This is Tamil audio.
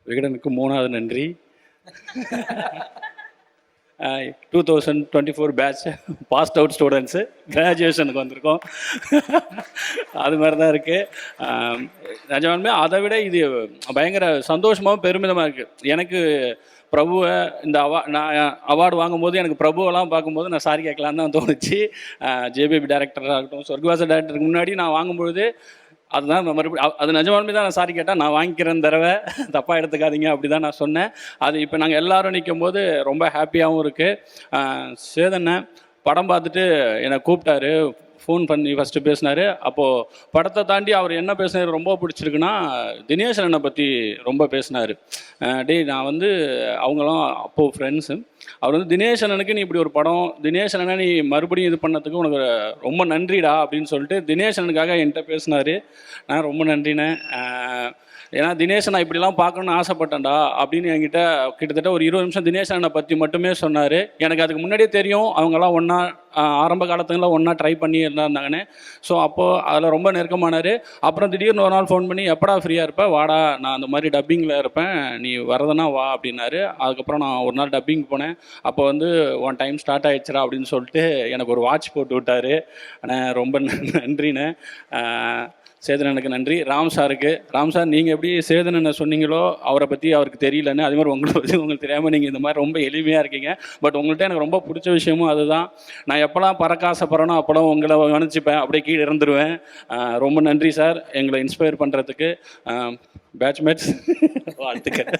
விகடனுக்கு 3வது நன்றி. 2024 பேட்ச் பாஸ்ட் அவுட் ஸ்டூடெண்ட்ஸு கிராஜுவேஷனுக்கு வந்திருக்கோம். அது மாதிரி தான் இருக்குது. நிஜமாலுமே அதை விட இது பயங்கர சந்தோஷமாகவும் பெருமிதமாக இருக்குது. எனக்கு பிரபுவை இந்த நான் அவார்டு வாங்கும்போது எனக்கு பிரபுவெல்லாம் பார்க்கும்போது நான் சாரி கேட்கலான்னு தான் தோணுச்சு. ஜேபிபி டேரக்டராக இருக்கட்டும், சொர்க்கவாச டேரக்டருக்கு முன்னாடி நான் வாங்கும்பொழுது அதுதான் மறுபடியும் அது நிஜமாலுமே தான் நான் சாரி கேட்டேன். நான் வாங்கிக்கிறேன் தடவை, தப்பாக எடுத்துக்காதீங்க அப்படி தான் நான் சொன்னேன். அது இப்போ நாங்கள் எல்லோரும் நிற்கும் போது ரொம்ப ஹாப்பியாகவும் இருக்குது. சேதனை படம் பார்த்துட்டு என்னை கூப்பிட்டாரு, ஃபோன் பண்ணி ஃபஸ்ட்டு பேசினார். அப்போது படத்தை தாண்டி அவர் என்ன பேசினார் ரொம்ப பிடிச்சிருக்குன்னா, தினேஷ் அண்ணனை பற்றி ரொம்ப பேசினார். நான் வந்து அவங்களாம் அப்போது ஃப்ரெண்ட்ஸு. அவர் வந்து தினேஷ் அண்ணனுக்கு நீ இப்படி ஒரு படம், தினேஷ் அண்ணனை நீ மறுபடியும் இது பண்ணதுக்கு உனக்கு ரொம்ப நன்றிடா அப்படின்னு சொல்லிட்டு தினேஷ் அண்ணனுக்காக என்கிட்ட பேசினார். நான் ரொம்ப நன்றினேன். ஏன்னா தினேஷ் நான் இப்படிலாம் பார்க்கணுன்னு ஆசைப்பட்டேன்டா அப்படின்னு என்கிட்ட கிட்டத்தட்ட ஒரு 20 நிமிஷம் தினேஷ் அண்ணனை பற்றி மட்டுமே சொன்னார். எனக்கு அதுக்கு முன்னாடியே தெரியும் அவங்கெல்லாம் ஒன்றா ஆரம்ப காலத்துலாம் ஒன்றா ட்ரை பண்ணி இருந்தாங்கன்னு. ஸோ அப்போது அதில் ரொம்ப நெருக்கமானார். அப்புறம் திடீர்னு ஒரு நாள் ஃபோன் பண்ணி எப்படா ஃப்ரீயாக இருப்பேன், வாடா நான் அந்த மாதிரி டப்பிங்கில் இருப்பேன், நீ வரதுனா வா அப்படின்னாரு. அதுக்கப்புறம் நான் ஒரு நாள் டப்பிங் போனேன். அப்போ வந்து உன் டைம் ஸ்டார்ட் ஆகிடுச்சுரா அப்படின்னு சொல்லிட்டு எனக்கு ஒரு வாட்ச் போட்டு விட்டார். ஆனால் ரொம்ப நன்றிண்ணே. சேதனனுக்கு நன்றி. ராம் சார் நீங்கள் எப்படி சேதனனை சொன்னீங்களோ அவரை பற்றி அவருக்கு தெரியலன்னு, அதே மாதிரி உங்களை பற்றி உங்களுக்கு தெரியாமல் நீங்கள் இந்த மாதிரி ரொம்ப எளிமையாக இருக்கீங்க. பட் உங்கள்கிட்ட எனக்கு ரொம்ப பிடிச்ச விஷயமும் அதுதான். நான் எப்போல்லாம் பறக்க ஆசைப்படுறேனோ அப்போல்லாம் உங்களை கவனிச்சுப்பேன், அப்படியே கீழே இருந்துருவேன். ரொம்ப நன்றி சார் எங்களை இன்ஸ்பயர் பண்ணுறதுக்கு. பேட்ச்மேட்ஸ் வாழ்த்துக்கள்.